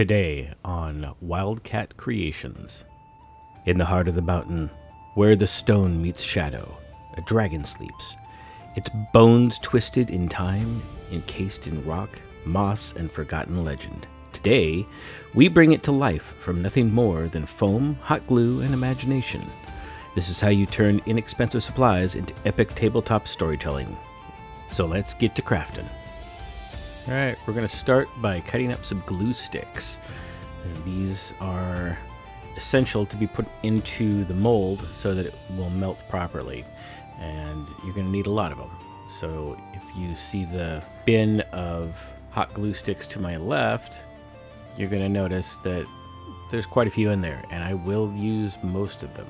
Today on Wyldcat Creations. In the heart of the mountain, where the stone meets shadow, a dragon sleeps, its bones twisted in time, encased in rock, moss, and forgotten legend. Today, we bring it to life from nothing more than foam, hot glue, and imagination. This is how you turn inexpensive supplies into epic tabletop storytelling. So let's get to crafting. Alright, we're going to start by cutting up some glue sticks. And these are essential to be put into the mold so that it will melt properly. And you're going to need a lot of them. So if you see the bin of hot glue sticks to my left, you're going to notice that there's quite a few in there, and I will use most of them.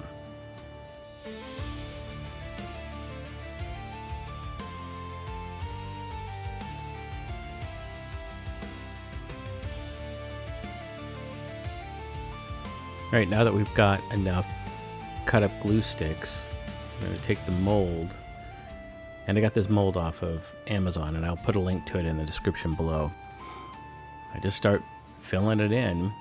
Alright, now that we've got enough cut up glue sticks, I'm going to take the mold, and I got this mold off of Amazon, and I'll put a link to it in the description below. I just start filling it in,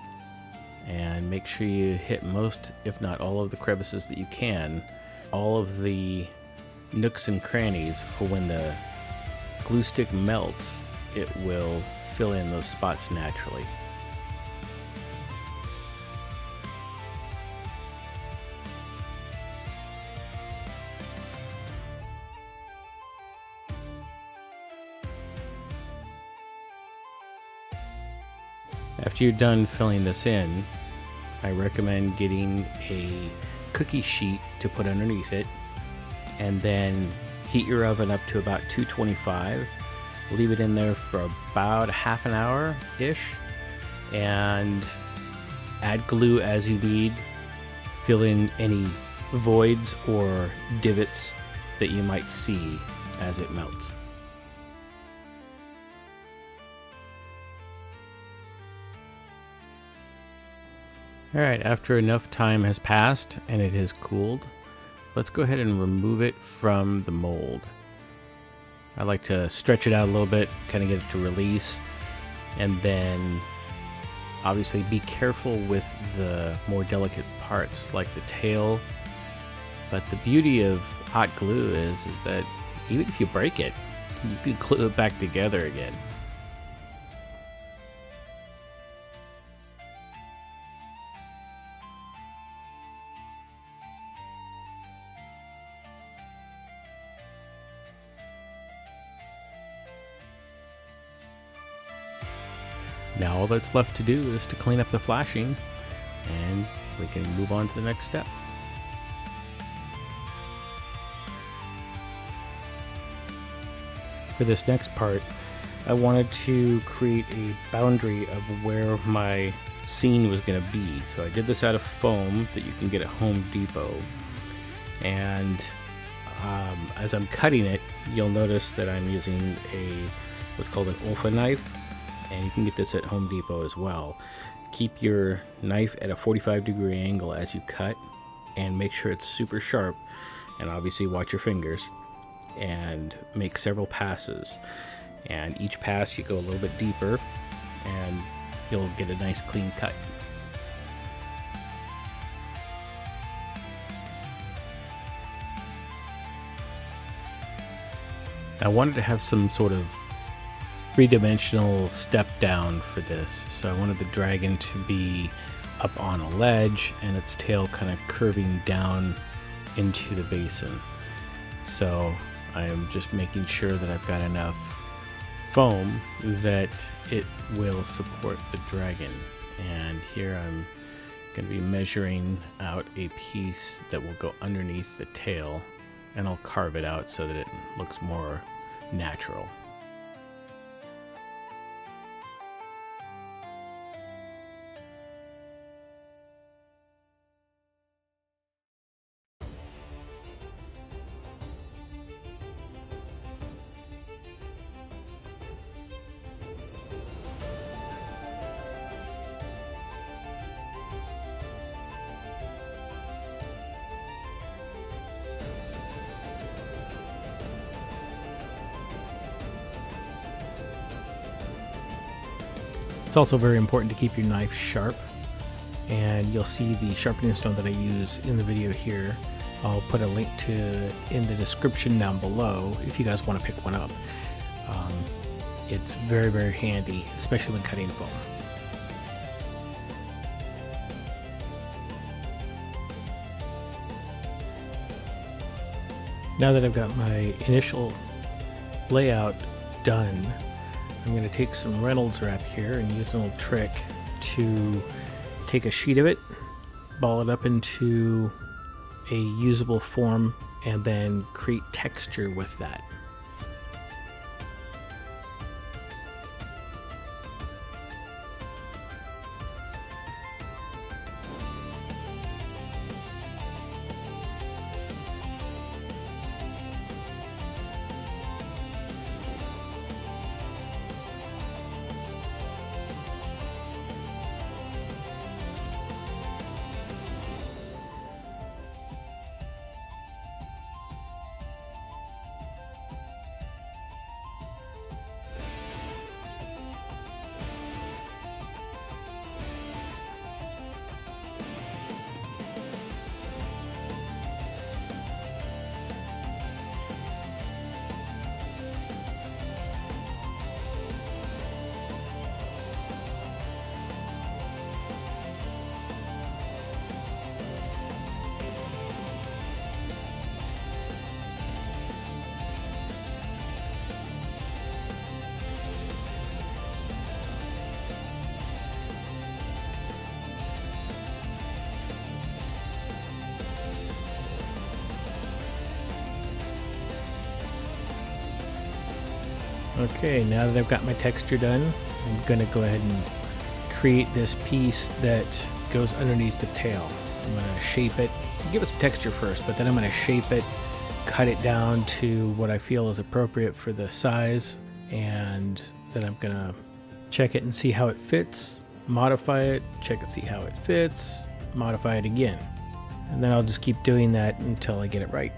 and make sure you hit most, if not all, of the crevices that you can, all of the nooks and crannies, for when the glue stick melts, it will fill in those spots naturally. After you're done filling this in, I recommend getting a cookie sheet to put underneath it, and then heat your oven up to about 225. Leave it in there for about half an hour-ish, and add glue as you need. Fill in any voids or divots that you might see as it melts. Alright, after enough time has passed and it has cooled, let's go ahead and remove it from the mold. I like to stretch it out a little bit, kind of get it to release, and then obviously be careful with the more delicate parts like the tail. But the beauty of hot glue is that even if you break it, you can glue it back together again. Now all that's left to do is to clean up the flashing, and we can move on to the next step. For this next part, I wanted to create a boundary of where my scene was going to be. So I did this out of foam that you can get at Home Depot. And as I'm cutting it, you'll notice that I'm using what's called an Olfa knife. And you can get this at Home Depot as well. Keep your knife at a 45-degree angle as you cut, and make sure it's super sharp, and obviously watch your fingers, and make several passes. And each pass you go a little bit deeper, and you'll get a nice clean cut. I wanted to have some sort of three-dimensional step down for this, so I wanted the dragon to be up on a ledge and its tail kind of curving down into the basin. So I'm just making sure that I've got enough foam that it will support the dragon. And here I'm going to be measuring out a piece that will go underneath the tail, and I'll carve it out so that it looks more natural. It's also very important to keep your knife sharp, and you'll see the sharpening stone that I use in the video here. I'll put a link to it in the description down below if you guys want to pick one up. It's very, very handy, especially when cutting foam. Now that I've got my initial layout done, I'm going to take some Reynolds wrap here and use an old trick to take a sheet of it, ball it up into a usable form, and then create texture with that. Okay, now that I've got my texture done, I'm going to go ahead and create this piece that goes underneath the tail. I'm going to shape it, give it some texture first, but then I'm going to shape it, cut it down to what I feel is appropriate for the size, and then I'm going to check it and see how it fits, modify it, check and see how it fits, modify it again. And then I'll just keep doing that until I get it right.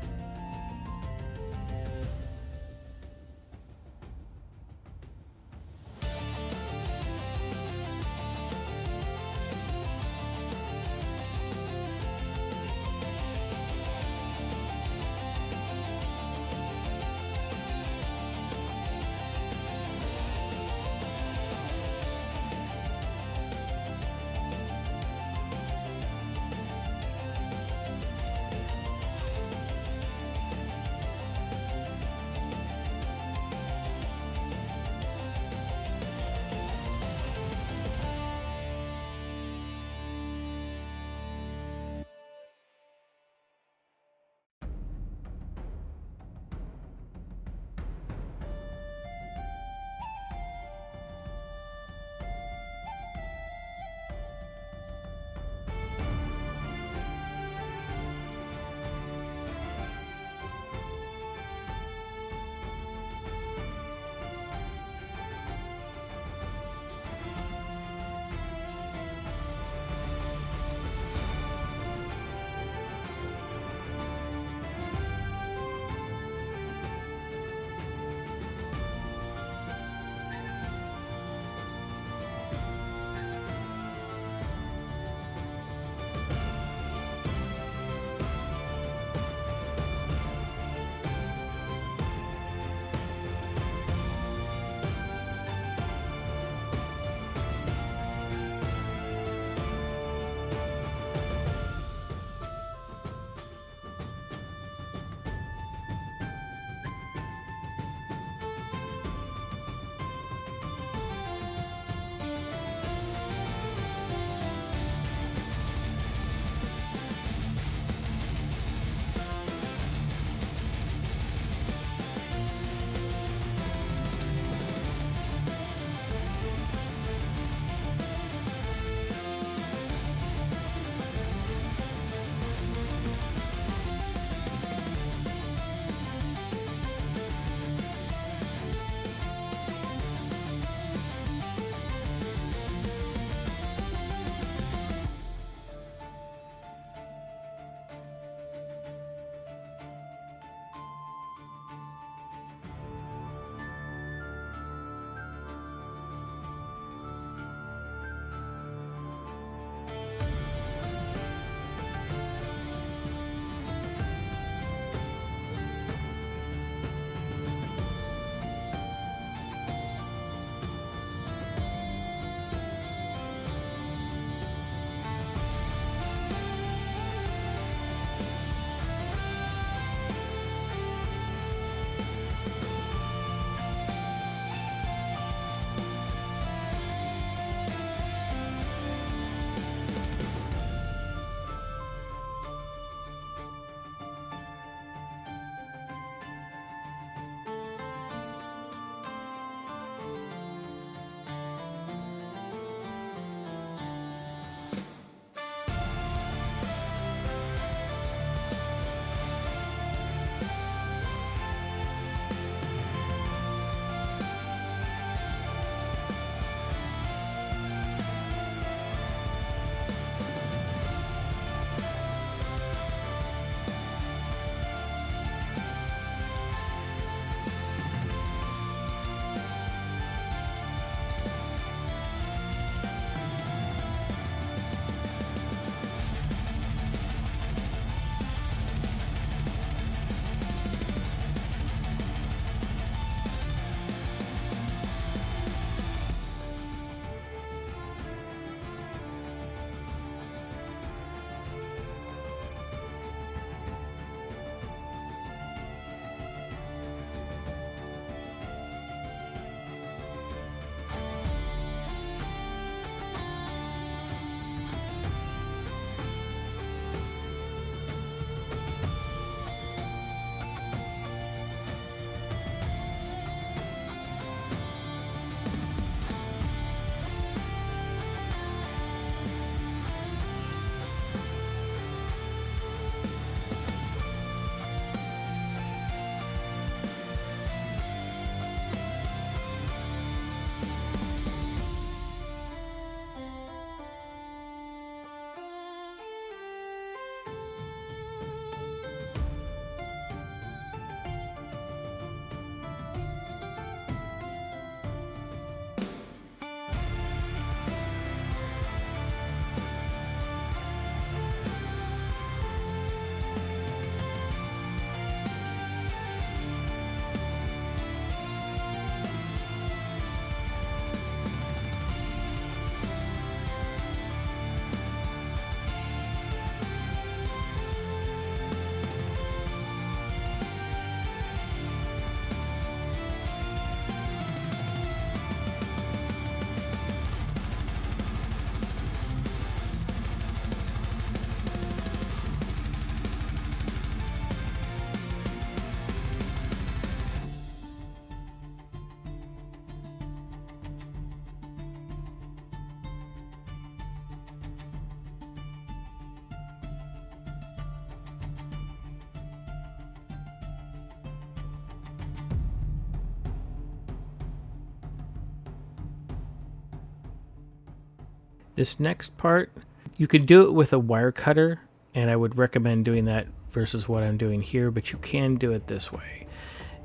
This next part, you could do it with a wire cutter, and I would recommend doing that versus what I'm doing here, but you can do it this way.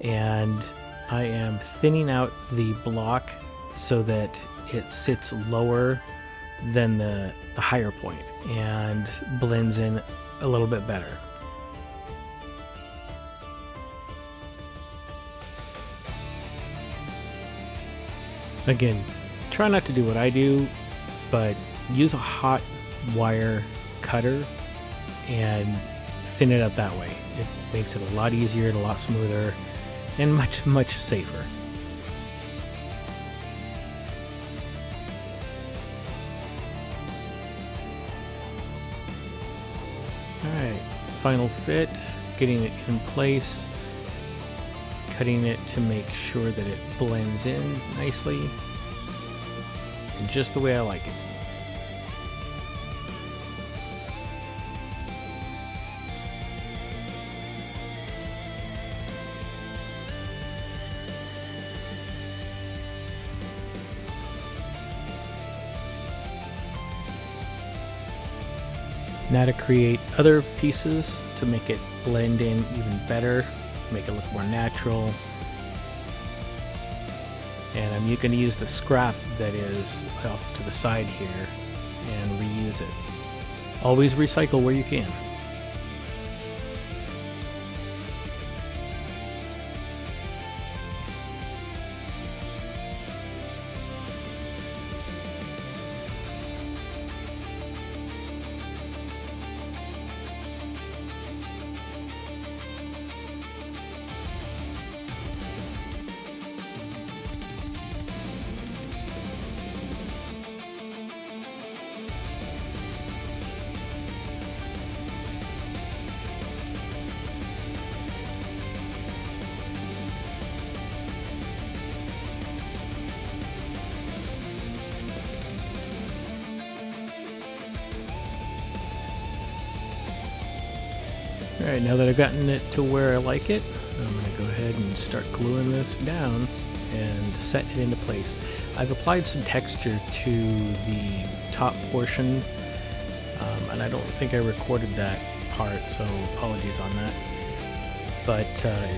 And I am thinning out the block so that it sits lower than the higher point and blends in a little bit better. Again, try not to do what I do, but use a hot wire cutter and thin it out that way. It makes it a lot easier and a lot smoother and much safer. Alright, final fit, getting it in place, cutting it to make sure that it blends in nicely, and just the way I like it. Now to create other pieces to make it blend in even better, make it look more natural. And I'm going to use the scrap that is off to the side here and reuse it. Always recycle where you can. Alright, now that I've gotten it to where I like it, I'm going to go ahead and start gluing this down and set it into place. I've applied some texture to the top portion, and I don't think I recorded that part, so apologies on that. But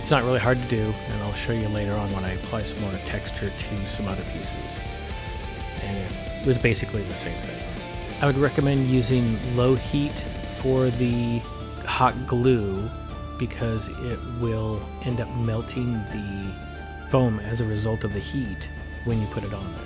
it's not really hard to do, and I'll show you later on when I apply some more texture to some other pieces. And it was basically the same thing. I would recommend using low heat for the hot glue because it will end up melting the foam as a result of the heat when you put it on there.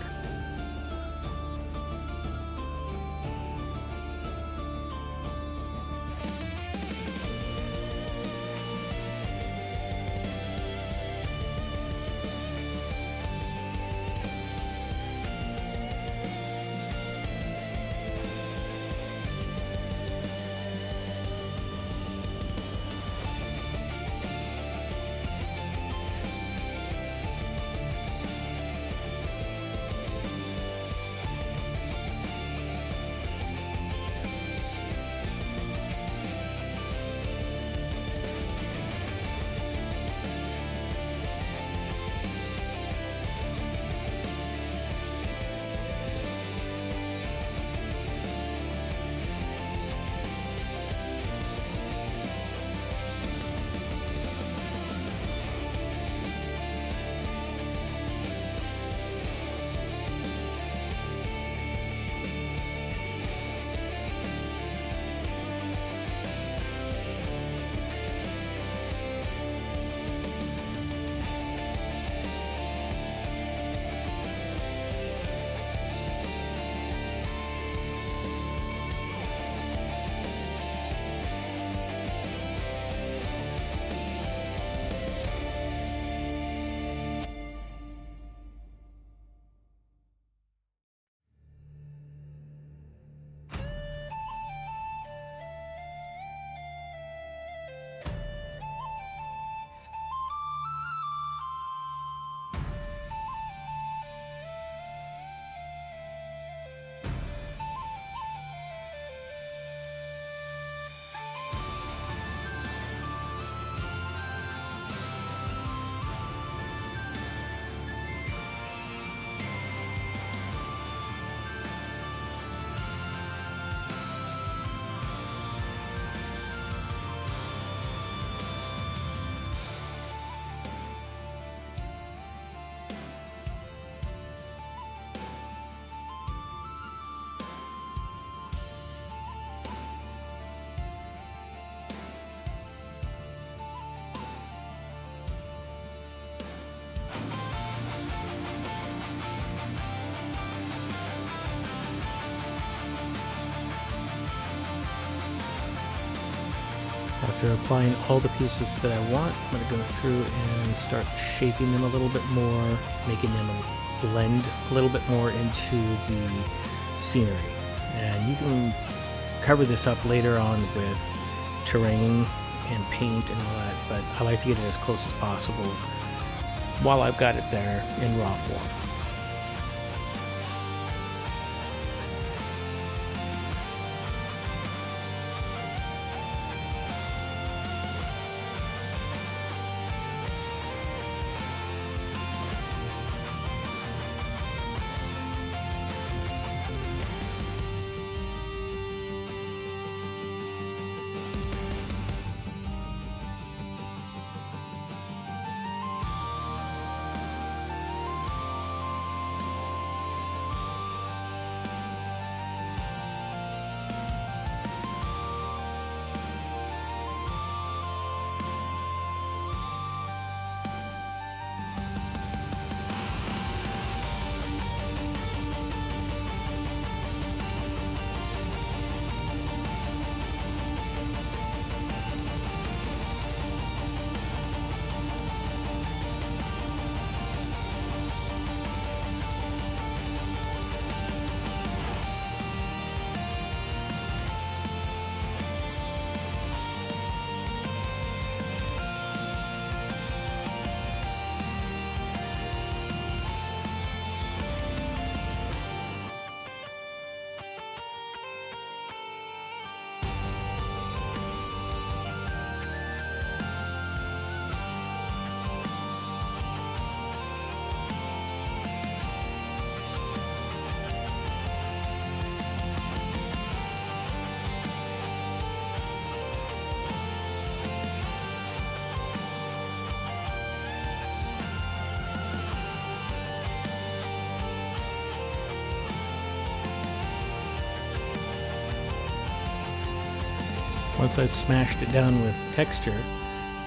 After applying all the pieces that I want, I'm going to go through and start shaping them a little bit more, making them blend a little bit more into the scenery. And you can cover this up later on with terrain and paint and all that, but I like to get it as close as possible while I've got it there in raw form. Once I've smashed it down with texture,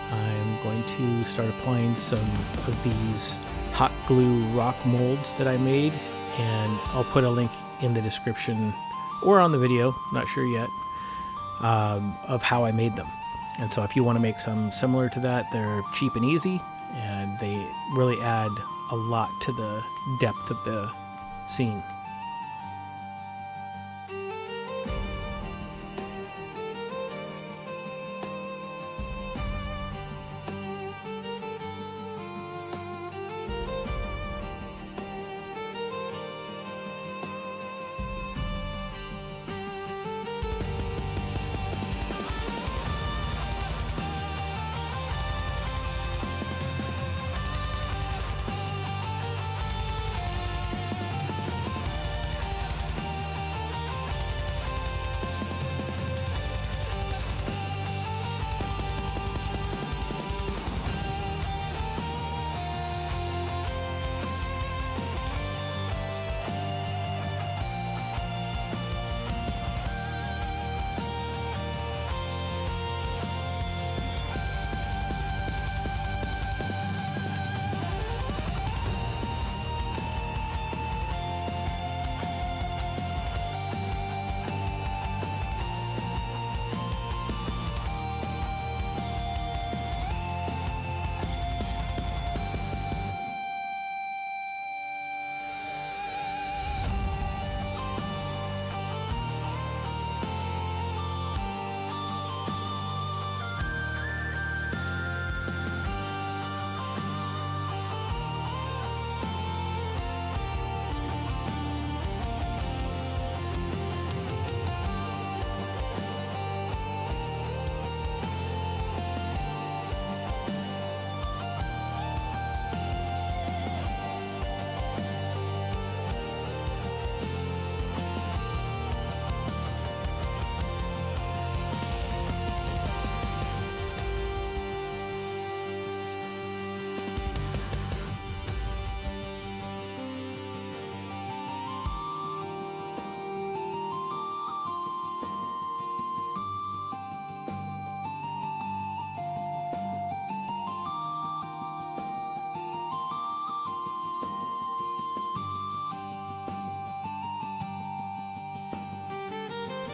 I'm going to start applying some of these hot glue rock molds that I made, and I'll put a link in the description or on the video, not sure yet, of how I made them. And so if you want to make some similar to that, they're cheap and easy, and they really add a lot to the depth of the scene.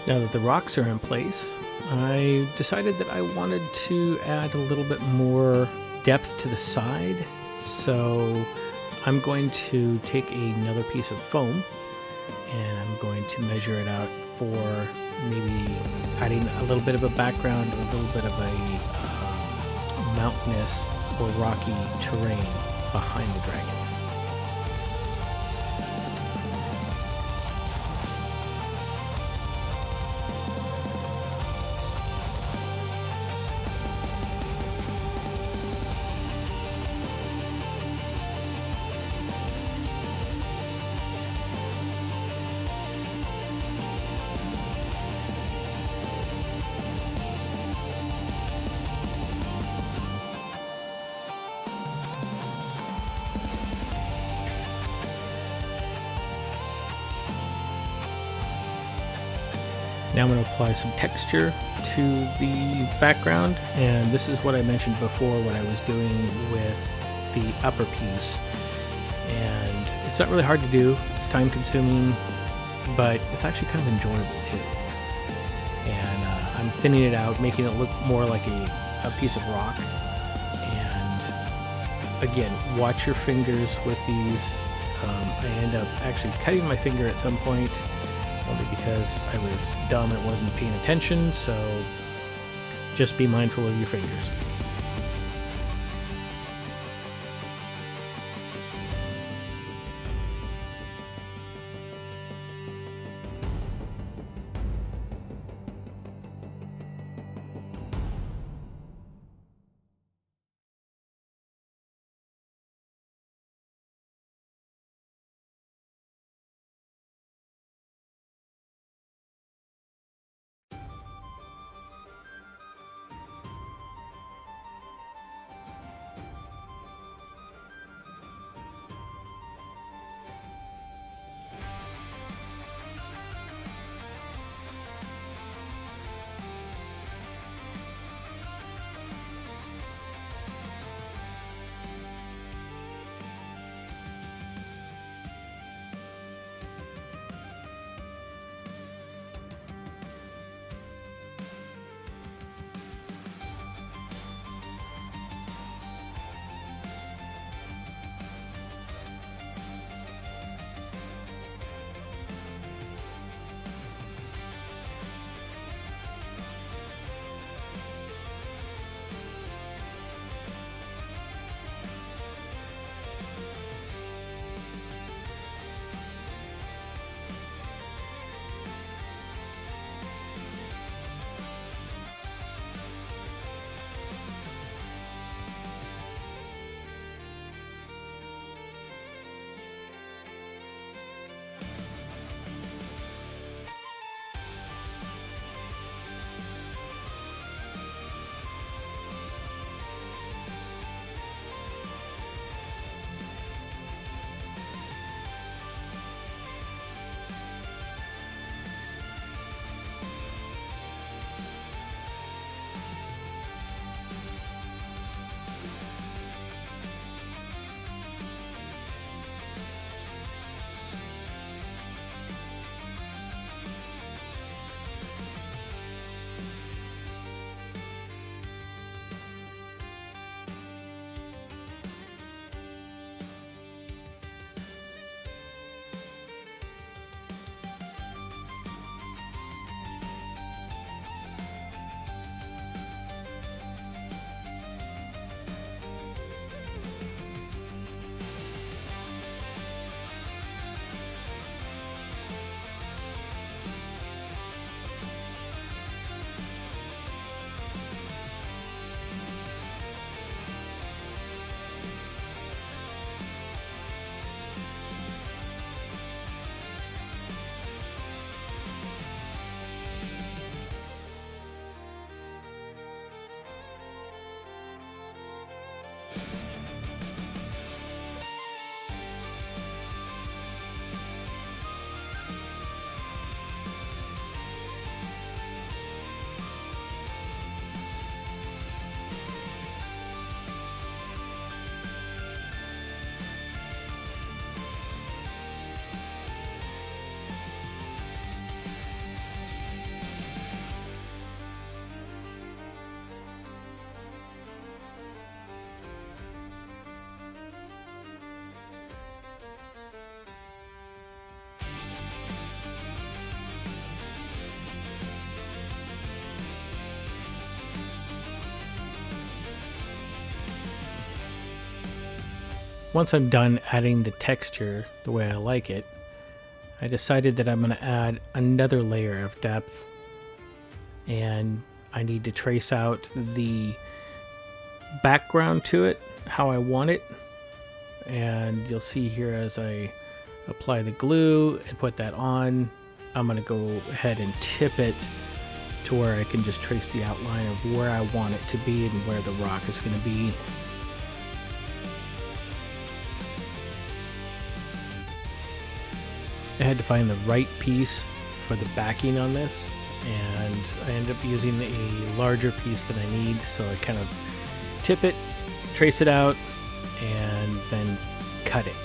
Now that the rocks are in place, I decided that I wanted to add a little bit more depth to the side, so I'm going to take another piece of foam and I'm going to measure it out for maybe adding a little bit of a background, a little bit of a mountainous or rocky terrain behind the dragon. Now I'm going to apply some texture to the background, and this is what I mentioned before what I was doing with the upper piece. And it's not really hard to do, it's time consuming, but it's actually kind of enjoyable too. And I'm thinning it out, making it look more like a piece of rock. And again, watch your fingers with these. I end up actually cutting my finger at some point, only because I was dumb and wasn't paying attention, so just be mindful of your fingers. once I'm done adding the texture the way I like it, I decided that I'm going to add another layer of depth, and I need to trace out the background to it, how I want it. And you'll see here as I apply the glue and put that on, I'm going to go ahead and tip it to where I can just trace the outline of where I want it to be and where the rock is going to be. I had to find the right piece for the backing on this, and I ended up using a larger piece than I need, so I kind of tip it, trace it out, and then cut it.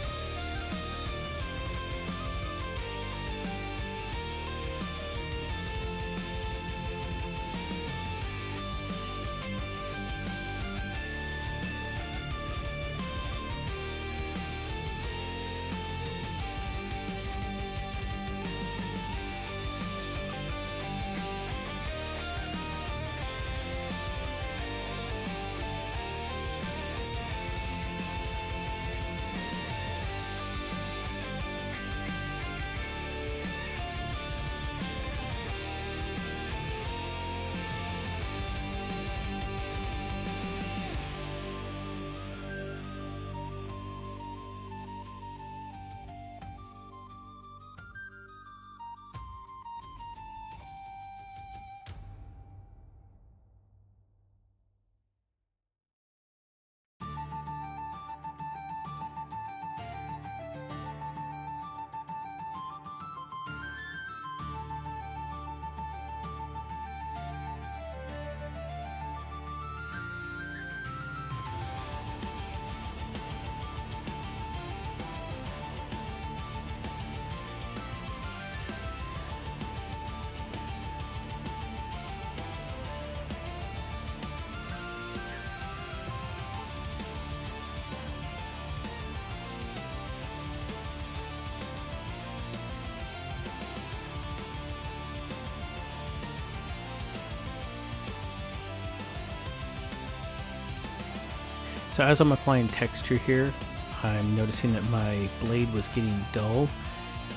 So as I'm applying texture here, I'm noticing that my blade was getting dull,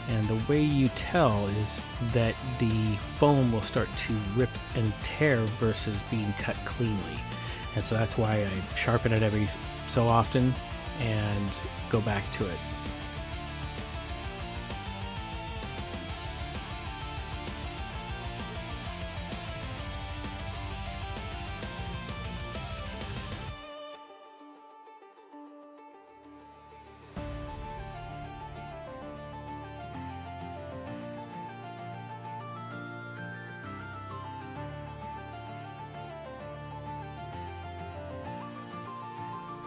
and the way you tell is that the foam will start to rip and tear versus being cut cleanly. And so that's why I sharpen it every so often and go back to it.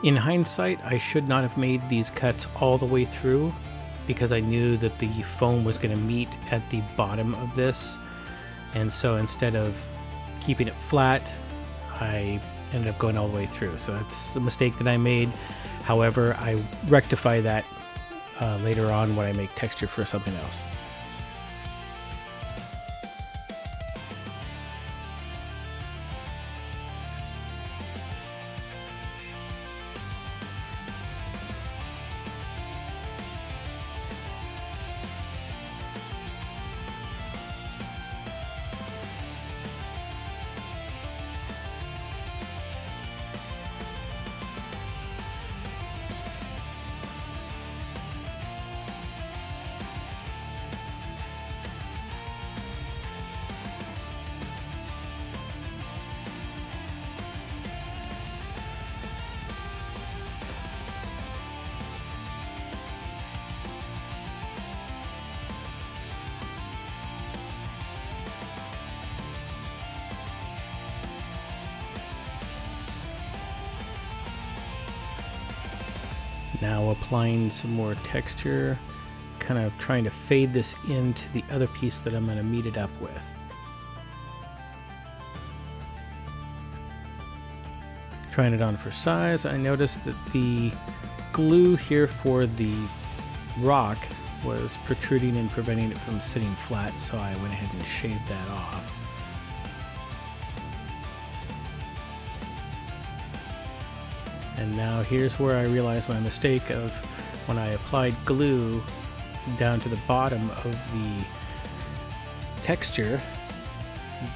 In hindsight, I should not have made these cuts all the way through because I knew that the foam was going to meet at the bottom of this. And so instead of keeping it flat, I ended up going all the way through. So that's a mistake that I made. However, I rectify that later on when I make texture for something else. Now applying some more texture, kind of trying to fade this into the other piece that I'm going to meet it up with. Trying it on for size, I noticed that the glue here for the rock was protruding and preventing it from sitting flat, so I went ahead and shaved that off. And now here's where I realized my mistake of when I applied glue down to the bottom of the texture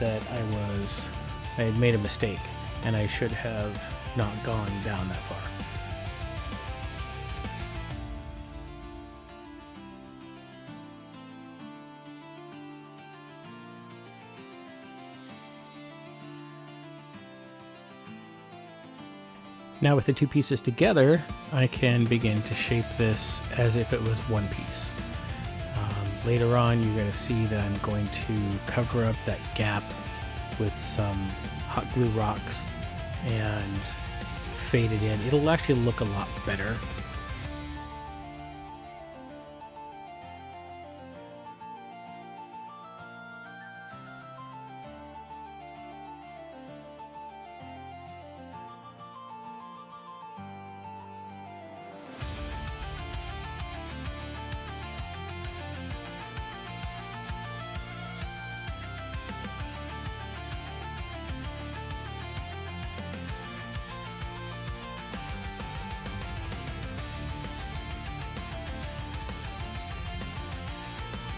that I had made a mistake, and I should have not gone down that far. Now with the two pieces together, I can begin to shape this as if it was one piece. Later on, you're going to see that I'm going to cover up that gap with some hot glue rocks and fade it in. It'll actually look a lot better.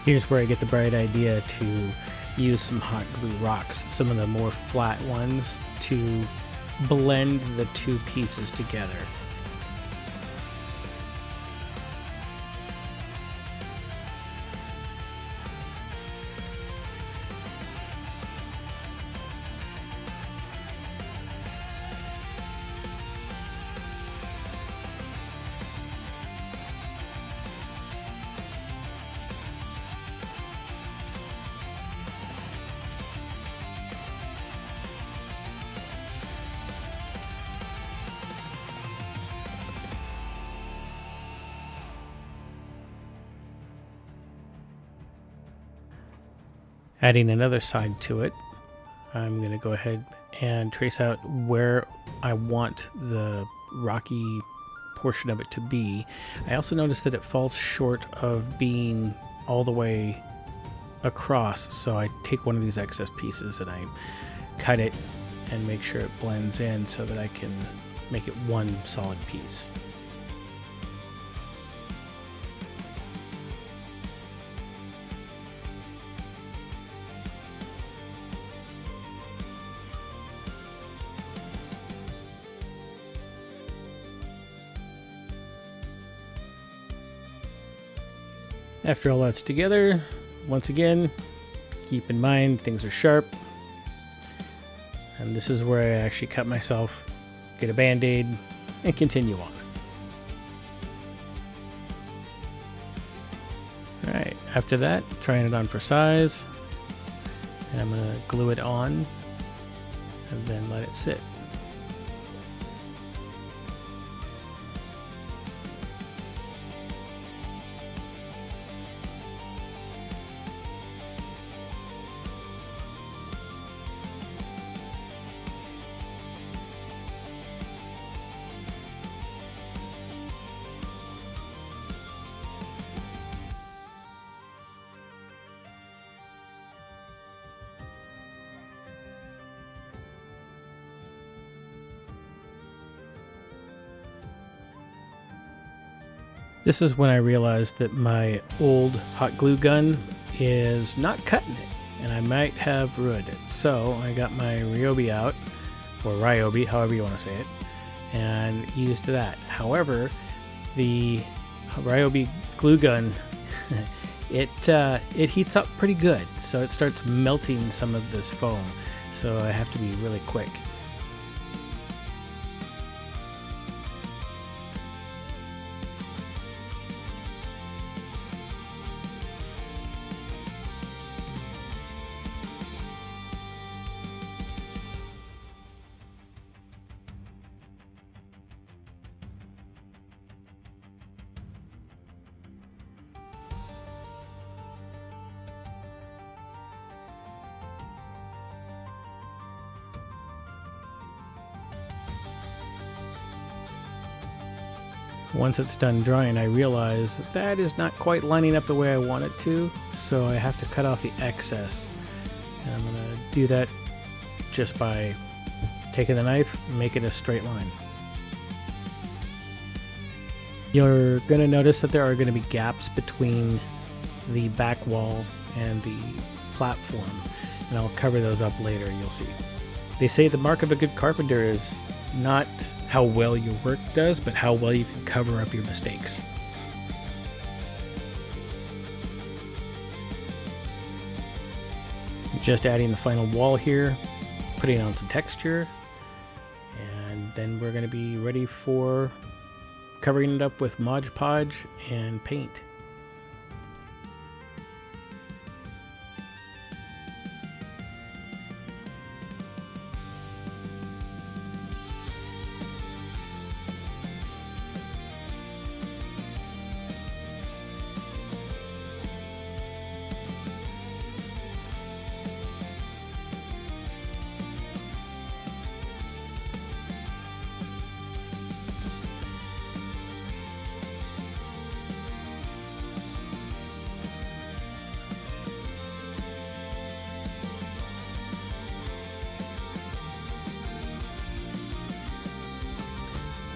Here's where I get the bright idea to use some hot glue rocks, some of the more flat ones, to blend the two pieces together. Adding another side to it, I'm going to go ahead and trace out where I want the rocky portion of it to be. I also noticed that it falls short of being all the way across, so I take one of these excess pieces and I cut it and make sure it blends in so that I can make it one solid piece. After all that's together, once again, keep in mind things are sharp. And this is where I actually cut myself, get a band-aid, and continue on. Alright, after that, trying it on for size. And I'm going to glue it on and then let it sit. This is when I realized that my old hot glue gun is not cutting it, and I might have ruined it. So I got my Ryobi out, or Ryobi, however you want to say it, and used that. However, the Ryobi glue gun, it heats up pretty good, so it starts melting some of this foam. So I have to be really quick. Once it's done drying, I realize that that is not quite lining up the way I want it to, so I have to cut off the excess. And I'm going to do that just by taking the knife and make it a straight line. You're going to notice that there are going to be gaps between the back wall and the platform, and I'll cover those up later, you'll see. They say the mark of a good carpenter is not how well your work does, but how well you can cover up your mistakes. Just adding the final wall here, putting on some texture, and then we're going to be ready for covering it up with Mod Podge and paint.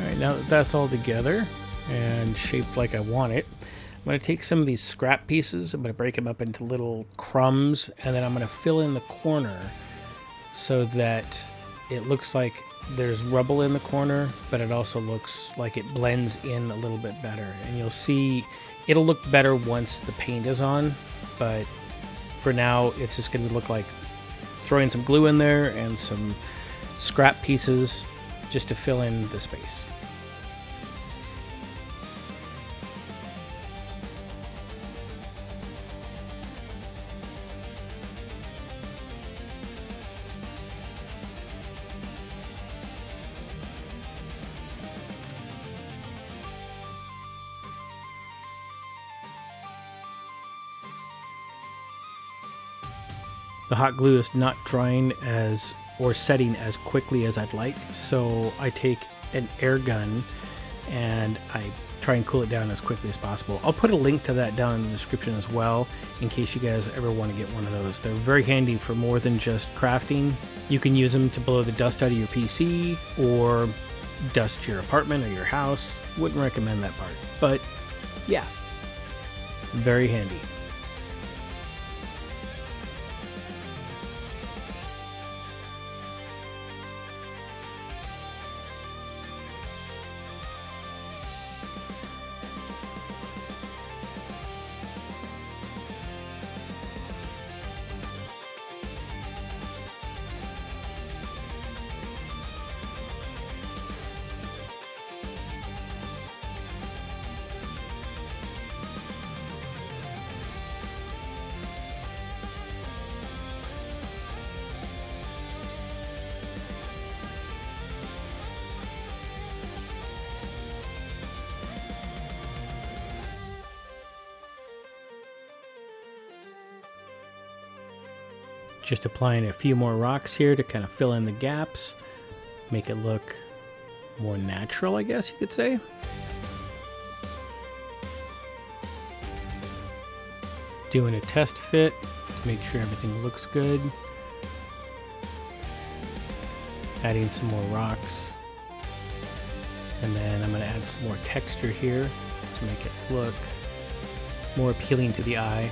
Alright, now that that's all together and shaped like I want it, I'm going to take some of these scrap pieces, I'm going to break them up into little crumbs, and then I'm going to fill in the corner so that it looks like there's rubble in the corner, but it also looks like it blends in a little bit better. And you'll see it'll look better once the paint is on, but for now it's just going to look like throwing some glue in there and some scrap pieces just to fill in the space. The hot glue is not drying or setting as quickly as I'd like, so I take an air gun and I try and cool it down as quickly as possible. I'll put a link to that down in the description as well, in case you guys ever want to get one of those. They're very handy for more than just crafting. You can use them to blow the dust out of your PC or dust your apartment or your house. Wouldn't recommend that part, but yeah, very handy. Just applying a few more rocks here to kind of fill in the gaps, make it look more natural, I guess you could say. Doing a test fit to make sure everything looks good. Adding some more rocks. And then I'm going to add some more texture here to make it look more appealing to the eye.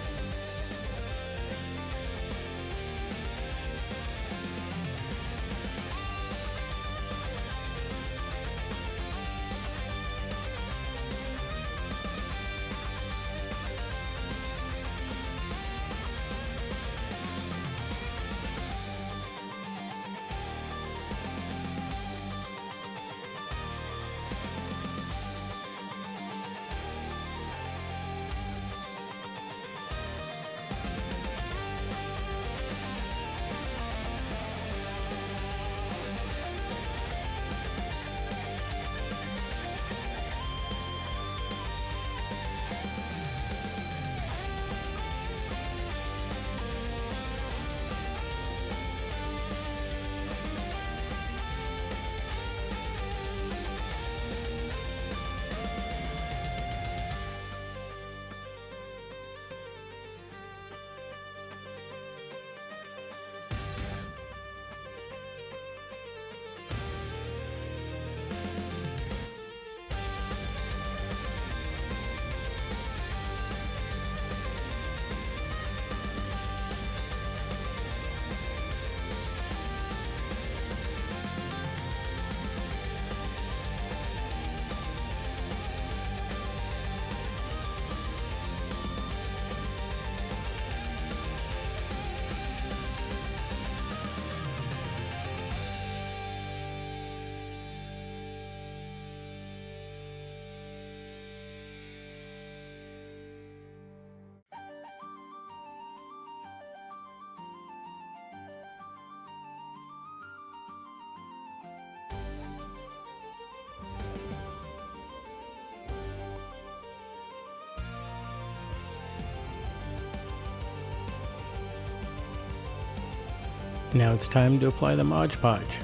Now it's time to apply the Mod Podge.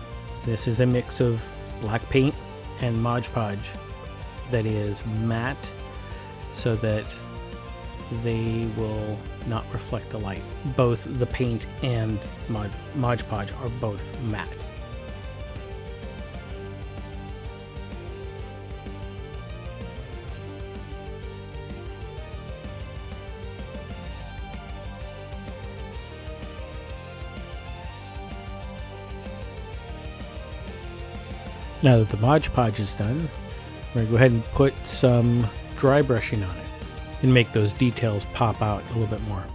This is a mix of black paint and Mod Podge that is matte so that they will not reflect the light. Both the paint and Mod Podge are both matte. Now that the Mod Podge is done, we're going to go ahead and put some dry brushing on it and make those details pop out a little bit more.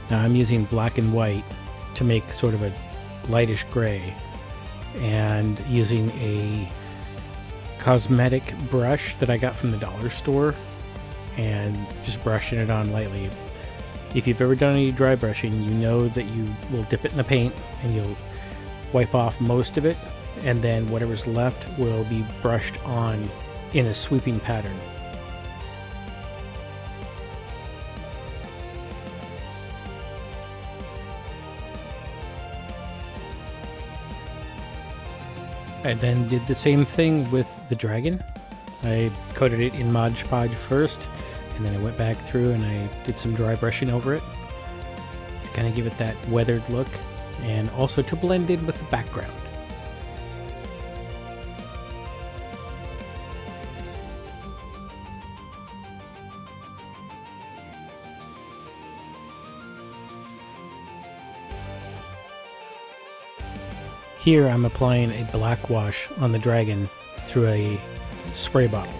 Now I'm using black and white to make sort of a lightish gray, and using a cosmetic brush that I got from the dollar store and just brushing it on lightly. If you've ever done any dry brushing, you know that you will dip it in the paint and you'll wipe off most of it, and then whatever's left will be brushed on in a sweeping pattern. I then did the same thing with the dragon. I coated it in Mod Podge first, and then I went back through and I did some dry brushing over it to kind of give it that weathered look, and also to blend in with the background. Here I'm applying a black wash on the dragon through a spray bottle.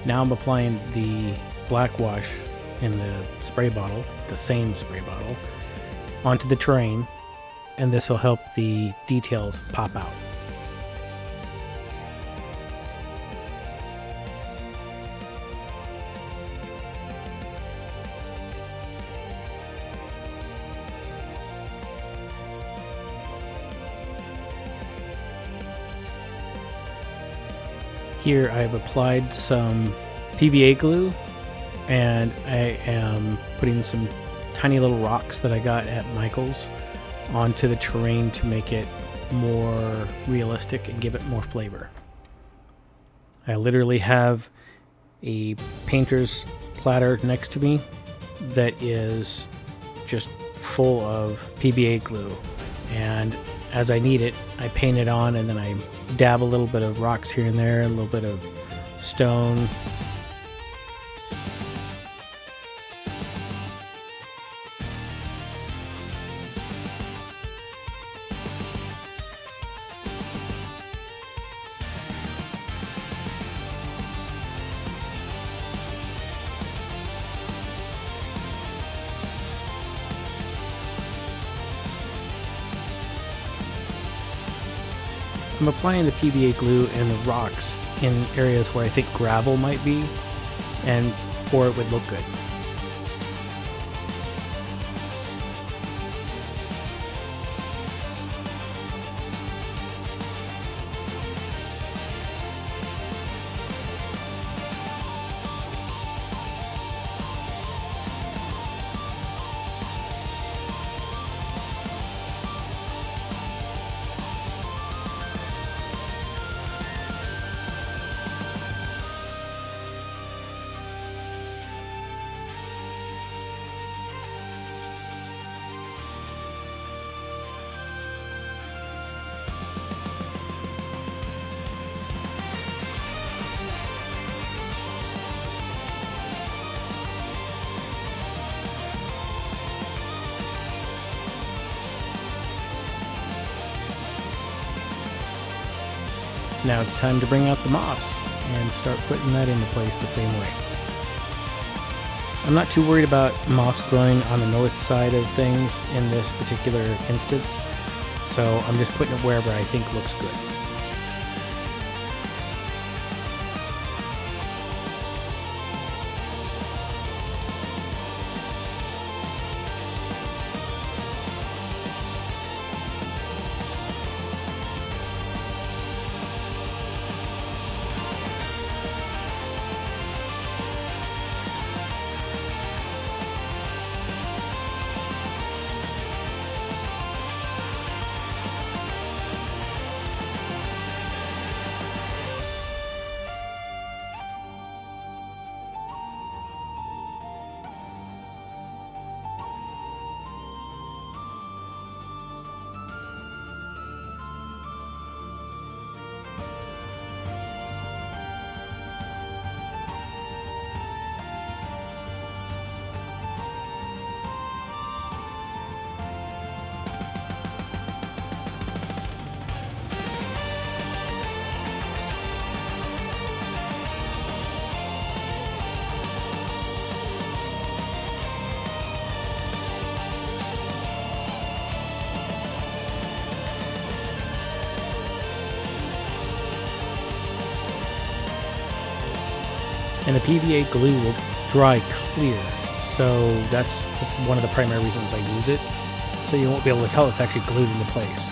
Now I'm applying the black wash in the spray bottle, the same spray bottle, onto the terrain, and this will help the details pop out. Here I've applied some PVA glue, and I am putting some tiny little rocks that I got at Michael's onto the terrain to make it more realistic and give it more flavor. I literally have a painter's platter next to me that is just full of PVA glue, and as I need it, I paint it on, and then I dab a little bit of rocks here and there, a little bit of stone. I'm applying the PVA glue and the rocks in areas where I think gravel might be, or it would look good. Now it's time to bring out the moss and start putting that into place the same way. I'm not too worried about moss growing on the north side of things in this particular instance, so I'm just putting it wherever I think looks good. and the PVA glue will dry clear. So that's one of the primary reasons I use it. So you won't be able to tell it's actually glued into place.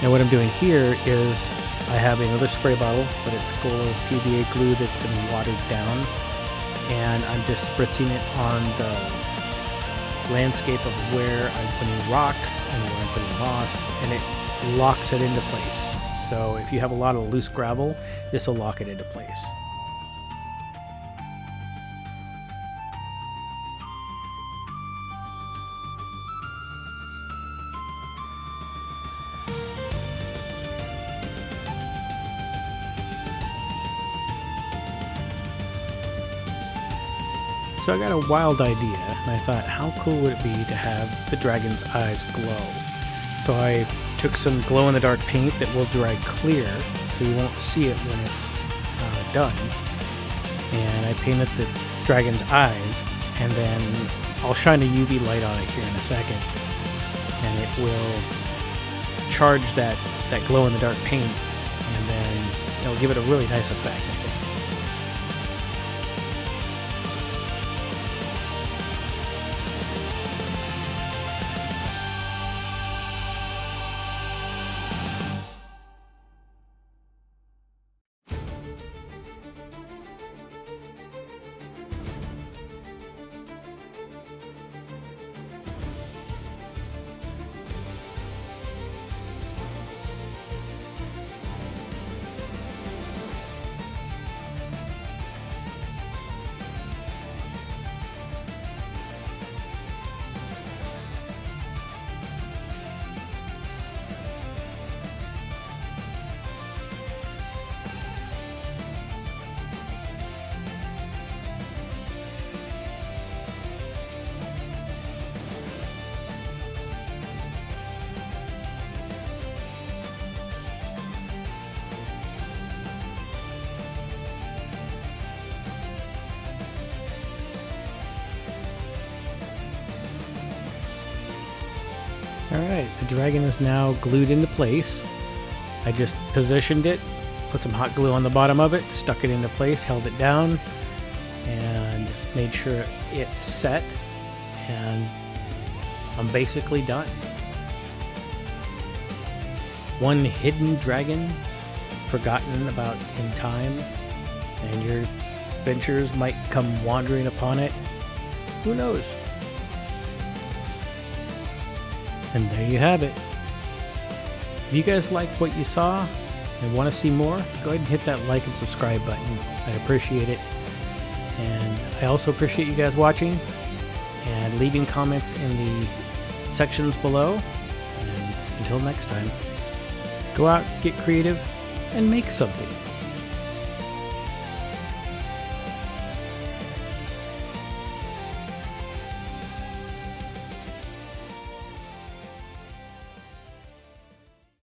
Now what I'm doing here is I have another spray bottle, but it's full of PVA glue that's been watered down, and I'm just spritzing it on the landscape of where I'm putting rocks and where I'm putting moss, and it locks it into place. So if you have a lot of loose gravel, this will lock it into place. So I got a wild idea, and I thought, how cool would it be to have the dragon's eyes glow? So I took some glow-in-the-dark paint that will dry clear, so you won't see it when it's done. And I painted the dragon's eyes, and then I'll shine a UV light on it here in a second, and it will charge that glow-in-the-dark paint, and then it'll give it a really nice effect, I think. Alright, the dragon is now glued into place. I just positioned it, put some hot glue on the bottom of it, stuck it into place, held it down, and made sure it's set, and I'm basically done. One hidden dragon, forgotten about in time, and your adventurers might come wandering upon it. Who knows? And there you have it. If you guys liked what you saw and want to see more, go ahead and hit that like and subscribe button. I appreciate it. And I also appreciate you guys watching and leaving comments in the sections below. And until next time, go out, get creative, and make something.